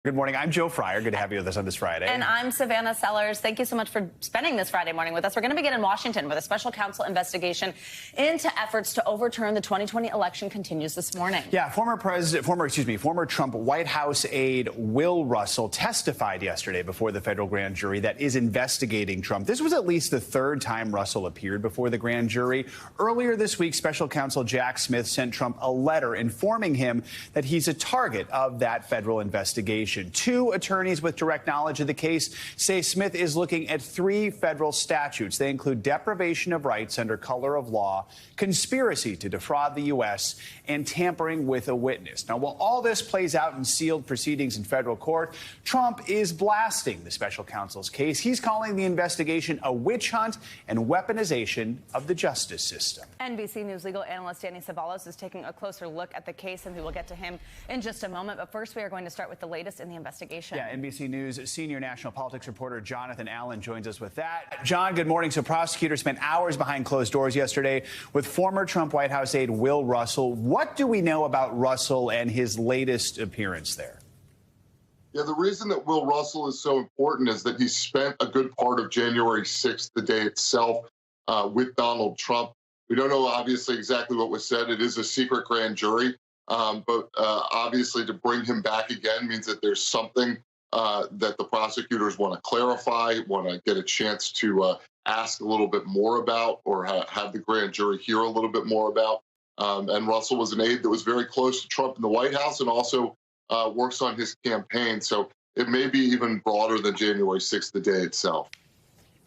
Good morning. I'm Joe Fryer. Good to have you with us on this Friday. And I'm Savannah Sellers. Thank you so much for spending this Friday morning with us. We're going to begin in Washington, where the special counsel investigation into efforts to overturn the 2020 election continues this morning. Yeah, former Trump White House aide Will Russell testified yesterday before the federal grand jury that is investigating Trump. This was at least the third time Russell appeared before the grand jury. Earlier this week, special counsel Jack Smith sent Trump a letter informing him that he's a target of that federal investigation. Two attorneys with direct knowledge of the case say Smith is looking at 3 federal statutes. They include deprivation of rights under color of law, conspiracy to defraud the U.S., and tampering with a witness. Now, while all this plays out in sealed proceedings in federal court, Trump is blasting the special counsel's case. He's calling the investigation a witch hunt and weaponization of the justice system. NBC News legal analyst Danny Ceballos is taking a closer look at the case, and we will get to him in just a moment. But first, we are going to start with the latest in the investigation. Yeah, NBC News senior national politics reporter Jonathan Allen joins us with that. John, good morning. So prosecutors spent hours behind closed doors yesterday with former Trump White House aide Will Russell. What do we know about Russell and his latest appearance there? Yeah, the reason that Will Russell is so important is that he spent a good part of January 6th, the day itself, with Donald Trump. We don't know, obviously, exactly what was said. It is a secret grand jury. But obviously, to bring him back again means that there's something that the prosecutors want to clarify, want to get a chance to ask a little bit more about, or have the grand jury hear a little bit more about. And Russell was an aide that was very close to Trump in the White House and also works on his campaign. So it may be even broader than January 6th, the day itself.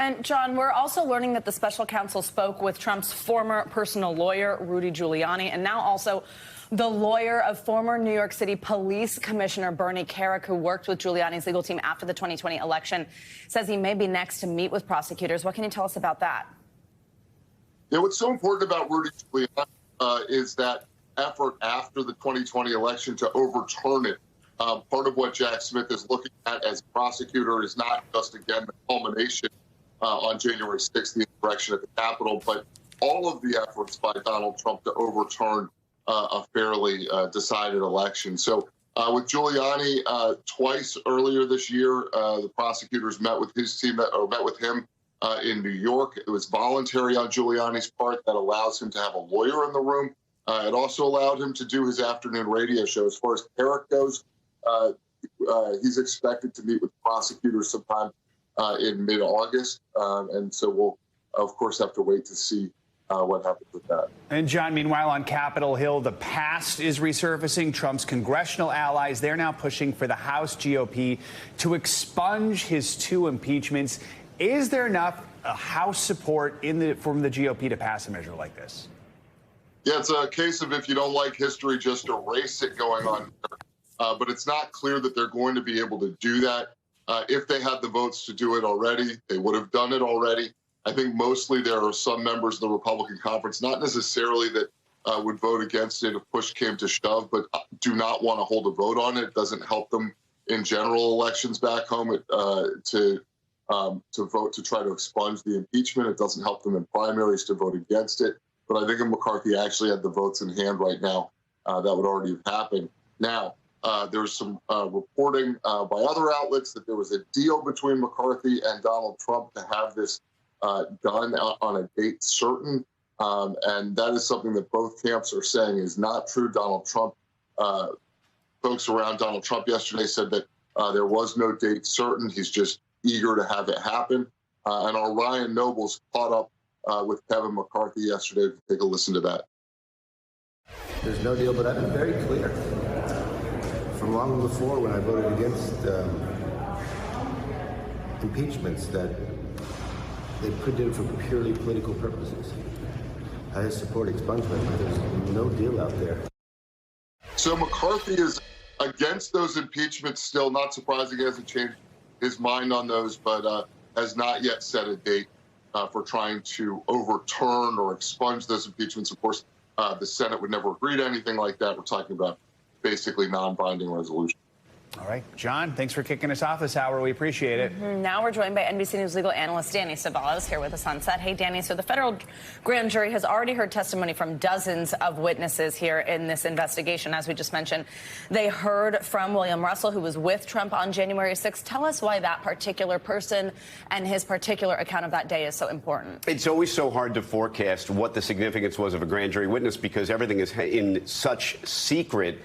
And, John, we're also learning that the special counsel spoke with Trump's former personal lawyer, Rudy Giuliani, and now also the lawyer of former New York City Police Commissioner Bernie Kerik, who worked with Giuliani's legal team after the 2020 election, says he may be next to meet with prosecutors. What can you tell us about that? Yeah, what's so important about Rudy Giuliani is that effort after the 2020 election to overturn it. Part of what Jack Smith is looking at as prosecutor is not just, again, the culmination on January 6th, the insurrection at the Capitol, but all of the efforts by Donald Trump to overturn a fairly decided election. So with Giuliani, twice earlier this year, the prosecutors met with his team, or met with him in New York. It was voluntary on Giuliani's part. That allows him to have a lawyer in the room. It also allowed him to do his afternoon radio show. As far as Kerik goes, he's expected to meet with prosecutors sometime in mid-August. And so we'll, of course, have to wait to see what happens with that. And, John, meanwhile, on Capitol Hill, the past is resurfacing. Trump's congressional allies, they're now pushing for the House GOP to expunge his 2 impeachments. Is there enough House support from the GOP to pass a measure like this? Yeah, it's a case of if you don't like history, just erase it going on. But it's not clear that they're going to be able to do that. If they had the votes to do it already, they would have done it already. I think mostly there are some members of the Republican conference, not necessarily that would vote against it if push came to shove, but do not want to hold a vote on it. It doesn't help them in general elections back home to vote to try to expunge the impeachment. It doesn't help them in primaries to vote against it. But I think if McCarthy actually had the votes in hand right now, that would already have happened. Now, there's some reporting by other outlets that there was a deal between McCarthy and Donald Trump to have this done on a date certain. And that is something that both camps are saying is not true. Donald Trump, folks around Donald Trump yesterday said that there was no date certain. He's just eager to have it happen. And our Ryan Nobles caught up with Kevin McCarthy yesterday. Take a listen to that. There's no deal, but I've been very clear from long before when I voted against impeachments that they put in for purely political purposes. I support expungement, but there's no deal out there. So McCarthy is against those impeachments still. Not surprising, he hasn't changed his mind on those, but has not yet set a date for trying to overturn or expunge those impeachments. Of course, the Senate would never agree to anything like that. We're talking about basically non-binding resolution. All right, John, thanks for kicking us off this hour. We appreciate it. Now we're joined by NBC News legal analyst Danny Ceballos here with us on set. Hey, Danny, so the federal grand jury has already heard testimony from dozens of witnesses here in this investigation. As we just mentioned, they heard from William Russell, who was with Trump on January 6th. Tell us why that particular person and his particular account of that day is so important. It's always so hard to forecast what the significance was of a grand jury witness because everything is in such secret.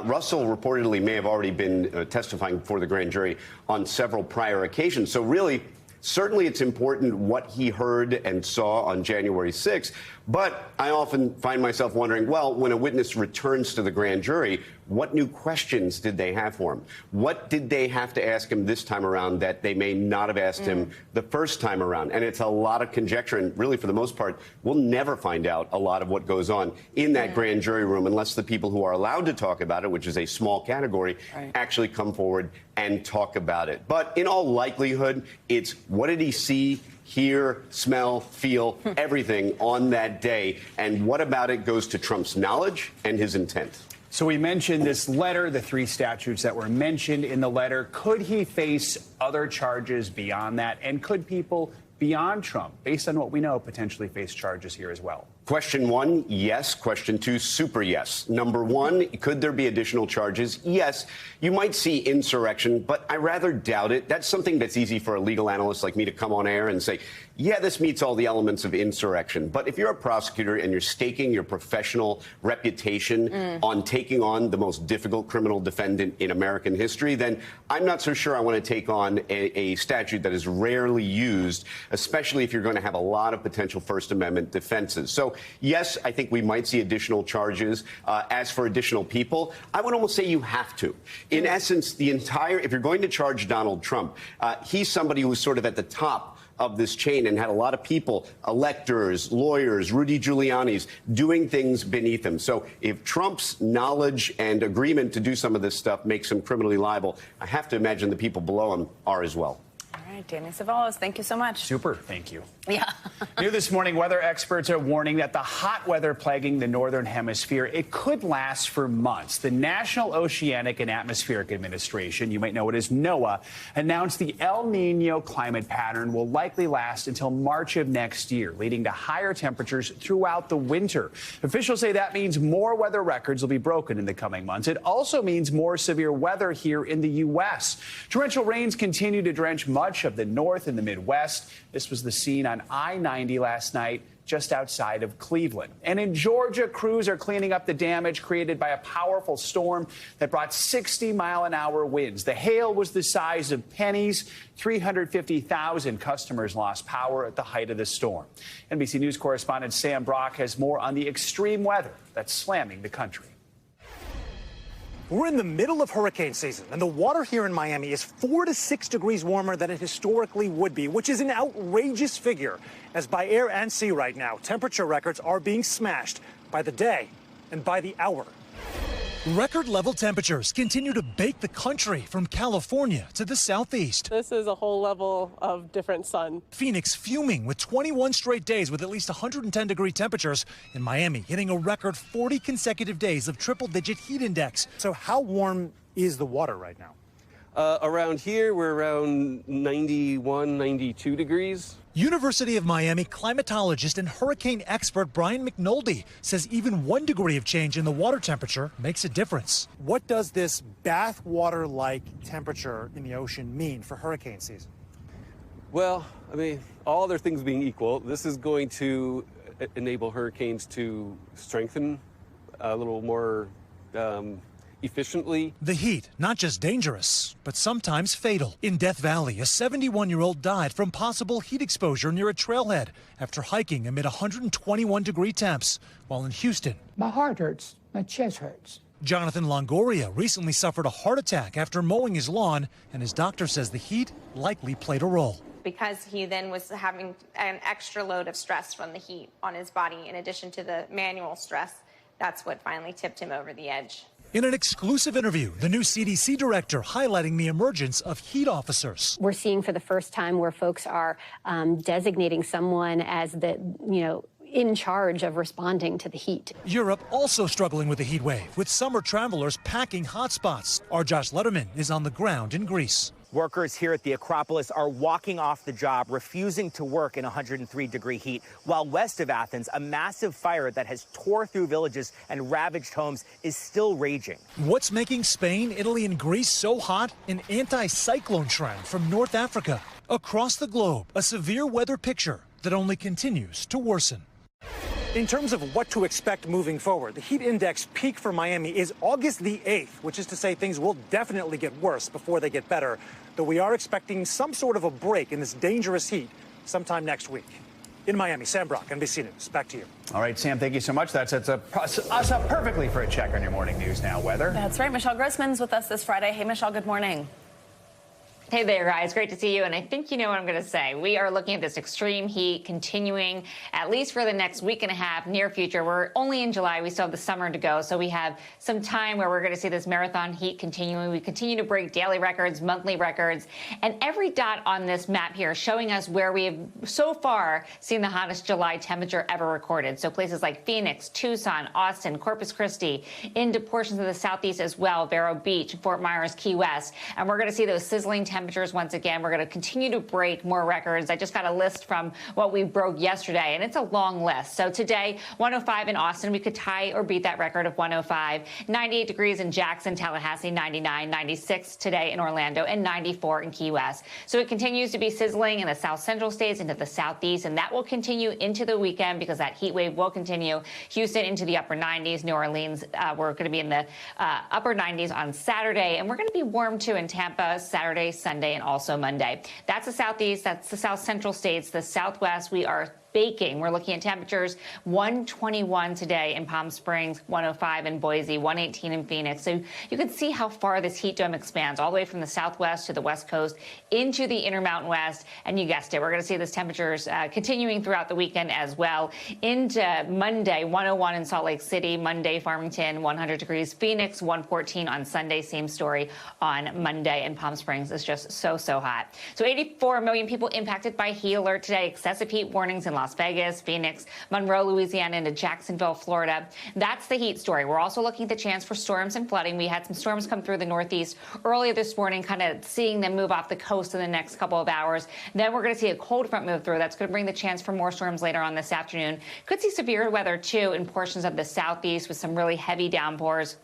Russell reportedly may have already been testifying before the grand jury on several prior occasions. So really, certainly it's important what he heard and saw on January 6th. But I often find myself wondering, well, when a witness returns to the grand jury, what new questions did they have for him? What did they have to ask him this time around that they may not have asked him the first time around? And it's a lot of conjecture. And really, for the most part, we'll never find out a lot of what goes on in that grand jury room unless the people who are allowed to talk about it, which is a small category, actually come forward and talk about it. But in all likelihood, it's what did he see, hear, smell, feel, everything on that day. And what about it goes to Trump's knowledge and his intent? So we mentioned this letter, the 3 statutes that were mentioned in the letter. Could he face other charges beyond that? And could people beyond Trump, based on what we know, potentially face charges here as well? Question 1, yes. Question 2, super yes. Number 1, could there be additional charges? Yes. You might see insurrection, but I rather doubt it. That's something that's easy for a legal analyst like me to come on air and say, yeah, this meets all the elements of insurrection. But if you're a prosecutor and you're staking your professional reputation on taking on the most difficult criminal defendant in American history, then I'm not so sure I want to take on a statute that is rarely used, especially if you're going to have a lot of potential First Amendment defenses. So, yes, I think we might see additional charges. As for additional people, I would almost say you have to. In essence, if you're going to charge Donald Trump, he's somebody who's sort of at the top of this chain and had a lot of people, electors, lawyers, Rudy Giuliani's, doing things beneath him. So if Trump's knowledge and agreement to do some of this stuff makes him criminally liable, I have to imagine the people below him are as well. All right, Danny Ceballos, thank you so much. Super, thank you. Yeah. New this morning, weather experts are warning that the hot weather plaguing the northern hemisphere, it could last for months. The National Oceanic and Atmospheric Administration, you might know it as NOAA, announced the El Nino climate pattern will likely last until March of next year, leading to higher temperatures throughout the winter. Officials say that means more weather records will be broken in the coming months. It also means more severe weather here in the U.S. Torrential rains continue to drench much of the north and the Midwest. This was the scene on I-90 last night, just outside of Cleveland. And in Georgia, crews are cleaning up the damage created by a powerful storm that brought 60-mile-an-hour winds. The hail was the size of pennies. 350,000 customers lost power at the height of the storm. NBC News correspondent Sam Brock has more on the extreme weather that's slamming the country. We're in the middle of hurricane season, and the water here in Miami is 4 to 6 degrees warmer than it historically would be, which is an outrageous figure, as by air and sea right now, temperature records are being smashed by the day and by the hour. Record-level temperatures continue to bake the country from California to the southeast. This is a whole level of different sun. Phoenix fuming with 21 straight days with at least 110-degree temperatures. In Miami, hitting a record 40 consecutive days of triple-digit heat index. So how warm is the water right now? Around here, we're around 91, 92 degrees. University of Miami climatologist and hurricane expert Brian McNulty says even 1 degree of change in the water temperature makes a difference. What does this bath water-like temperature in the ocean mean for hurricane season? Well, I mean, all other things being equal, this is going to enable hurricanes to strengthen a little more efficiently. The heat, not just dangerous, but sometimes fatal. In Death Valley, a 71-year-old died from possible heat exposure near a trailhead after hiking amid 121-degree temps, while in Houston, my heart hurts, my chest hurts. Jonathan Longoria recently suffered a heart attack after mowing his lawn, and his doctor says the heat likely played a role. Because he then was having an extra load of stress from the heat on his body, in addition to the manual stress, that's what finally tipped him over the edge. In an exclusive interview, the new CDC director highlighting the emergence of heat officers. We're seeing for the first time where folks are designating someone as the, in charge of responding to the heat. Europe also struggling with the heat wave, with summer travelers packing hotspots. Our Josh Letterman is on the ground in Greece. Workers here at the Acropolis are walking off the job, refusing to work in 103-degree heat, while west of Athens, a massive fire that has tore through villages and ravaged homes is still raging. What's making Spain, Italy, and Greece so hot? An anti-cyclone trend from North Africa. Across the globe, a severe weather picture that only continues to worsen. In terms of what to expect moving forward, the heat index peak for Miami is August the 8th, which is to say things will definitely get worse before they get better, though we are expecting some sort of a break in this dangerous heat sometime next week. In Miami, Sam Brock, NBC News. Back to you. All right, Sam, thank you so much. That sets us up perfectly for a check on your morning news now weather. That's right. Michelle Grossman's with us this Friday. Hey, Michelle, good morning. Hey there, guys. Great to see you. And I think you know what I'm going to say. We are looking at this extreme heat continuing at least for the next week and a half, near future. We're only in July. We still have the summer to go. So we have some time where we're going to see this marathon heat continuing. We continue to break daily records, monthly records. And every dot on this map here showing us where we have so far seen the hottest July temperature ever recorded. So places like Phoenix, Tucson, Austin, Corpus Christi, into portions of the southeast as well, Vero Beach, Fort Myers, Key West. And we're going to see those sizzling temperatures once again. We're going to continue to break more records. I just got a list from what we broke yesterday, and it's a long list. So today, 105 in Austin. We could tie or beat that record of 105. 98 degrees in Jackson, Tallahassee, 99. 96 today in Orlando, and 94 in Key West. So it continues to be sizzling in the south central states into the southeast, and that will continue into the weekend because that heat wave will continue. Houston into the upper 90s. New Orleans, we're going to be in the upper 90s on Saturday, and we're going to be warm too in Tampa Saturday, Sunday, and also Monday. That's the southeast. That's the south central states. The southwest, we are baking. We're looking at temperatures 121 today in Palm Springs, 105 in Boise, 118 in Phoenix. So you can see how far this heat dome expands all the way from the southwest to the west coast into the Intermountain West. And you guessed it, we're going to see this temperatures continuing throughout the weekend as well. Into Monday, 101 in Salt Lake City, Monday, Farmington, 100 degrees, Phoenix, 114 on Sunday. Same story on Monday, and Palm Springs is just so hot. So 84 million people impacted by heat alert today. Excessive heat warnings in Las Vegas, Phoenix, Monroe, Louisiana, into Jacksonville, Florida. That's the heat story. We're also looking at the chance for storms and flooding. We had some storms come through the Northeast earlier this morning, kind of seeing them move off the coast in the next couple of hours. Then we're going to see a cold front move through. That's going to bring the chance for more storms later on this afternoon. Could see severe weather, too, in portions of the southeast with some really heavy downpours.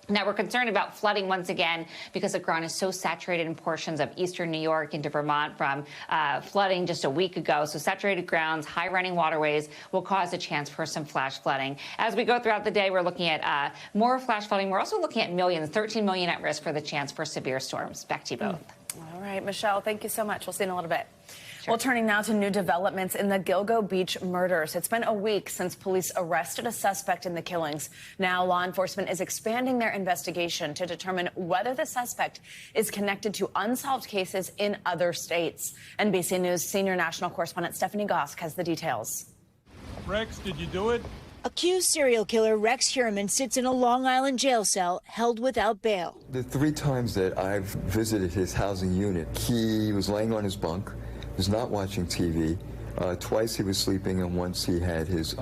Now, we're concerned about flooding once again because the ground is so saturated in portions of eastern New York into Vermont from flooding just a week ago. So saturated grounds, high running waterways will cause a chance for some flash flooding. As we go throughout the day, we're looking at more flash flooding. We're also looking at millions, 13 million at risk for the chance for severe storms. Back to you both. All right, Michelle, thank you so much. We'll see you in a little bit. Sure. Well, turning now to new developments in the Gilgo Beach murders. It's been a week since police arrested a suspect in the killings. Now, law enforcement is expanding their investigation to determine whether the suspect is connected to unsolved cases in other states. NBC News senior national correspondent Stephanie Gosk has the details. Rex, did you do it? Accused serial killer Rex Heuermann sits in a Long Island jail cell held without bail. The 3 times that I've visited his housing unit, he was laying on his bunk, was not watching TV. Twice he was sleeping, and once he had his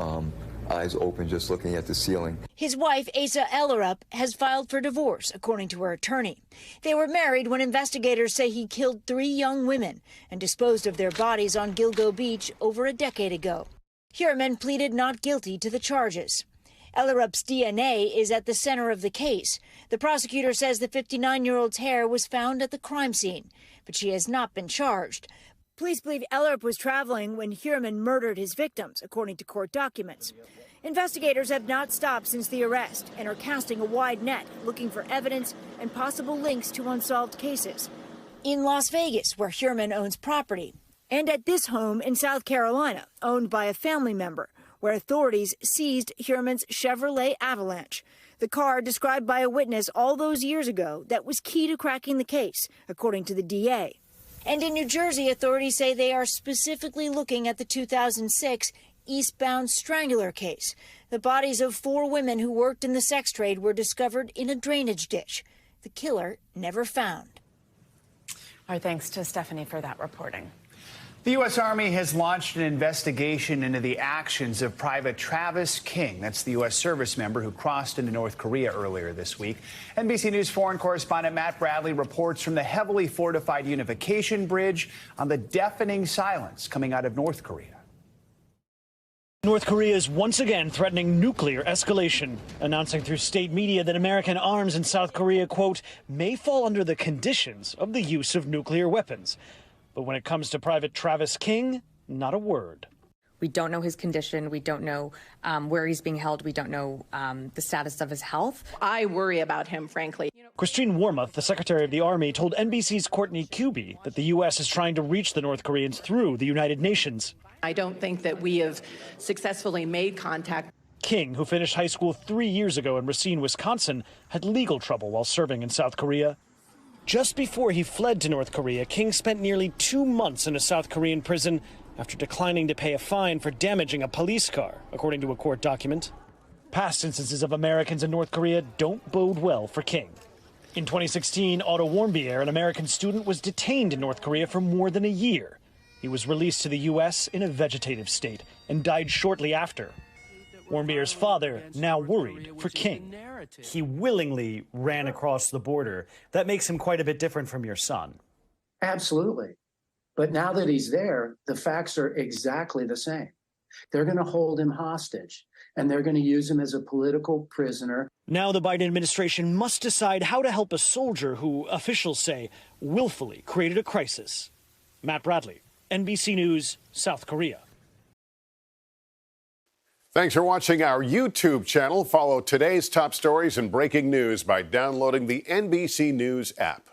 eyes open just looking at the ceiling. His wife, Asa Ellerup, has filed for divorce, according to her attorney. They were married when investigators say he killed 3 young women and disposed of their bodies on Gilgo Beach over a decade ago. Heuermann pleaded not guilty to the charges. Ellerup's DNA is at the center of the case. The prosecutor says the 59-year-old's hair was found at the crime scene, but she has not been charged. Police believe Ellerup was traveling when Heuermann murdered his victims, according to court documents. Investigators have not stopped since the arrest and are casting a wide net, looking for evidence and possible links to unsolved cases. In Las Vegas, where Heuermann owns property, and at this home in South Carolina, owned by a family member, where authorities seized Heuermann's Chevrolet Avalanche, the car described by a witness all those years ago that was key to cracking the case, according to the DA. And in New Jersey, authorities say they are specifically looking at the 2006 Eastbound Strangler case. The bodies of 4 women who worked in the sex trade were discovered in a drainage ditch. The killer never found. Our thanks to Stephanie for that reporting. The U.S. Army has launched an investigation into the actions of Private Travis King. That's the U.S. service member who crossed into North Korea earlier this week. NBC News foreign correspondent Matt Bradley reports from the heavily fortified Unification Bridge on the deafening silence coming out of North Korea. North Korea is once again threatening nuclear escalation, announcing through state media that American arms in South Korea, quote, may fall under the conditions of the use of nuclear weapons. But when it comes to Private Travis King, not a word. We don't know his condition. We don't know where he's being held. We don't know the status of his health. I worry about him, frankly. Christine Wormuth, the Secretary of the Army, told NBC's Courtney Kuby that the U.S. is trying to reach the North Koreans through the United Nations. I don't think that we have successfully made contact. King, who finished high school 3 years ago in Racine, Wisconsin, had legal trouble while serving in South Korea. Just before he fled to North Korea, King spent nearly 2 months in a South Korean prison after declining to pay a fine for damaging a police car, according to a court document. Past instances of Americans in North Korea don't bode well for King. In 2016, Otto Warmbier, an American student, was detained in North Korea for more than a year. He was released to the U.S. in a vegetative state and died shortly after. Warmbier's father now worried for King. He willingly ran across the border. That makes him quite a bit different from your son. Absolutely. But now that he's there, the facts are exactly the same. They're going to hold him hostage, and they're going to use him as a political prisoner. Now the Biden administration must decide how to help a soldier who, officials say, willfully created a crisis. Matt Bradley, NBC News, South Korea. Thanks for watching our YouTube channel. Follow today's top stories and breaking news by downloading the NBC News app.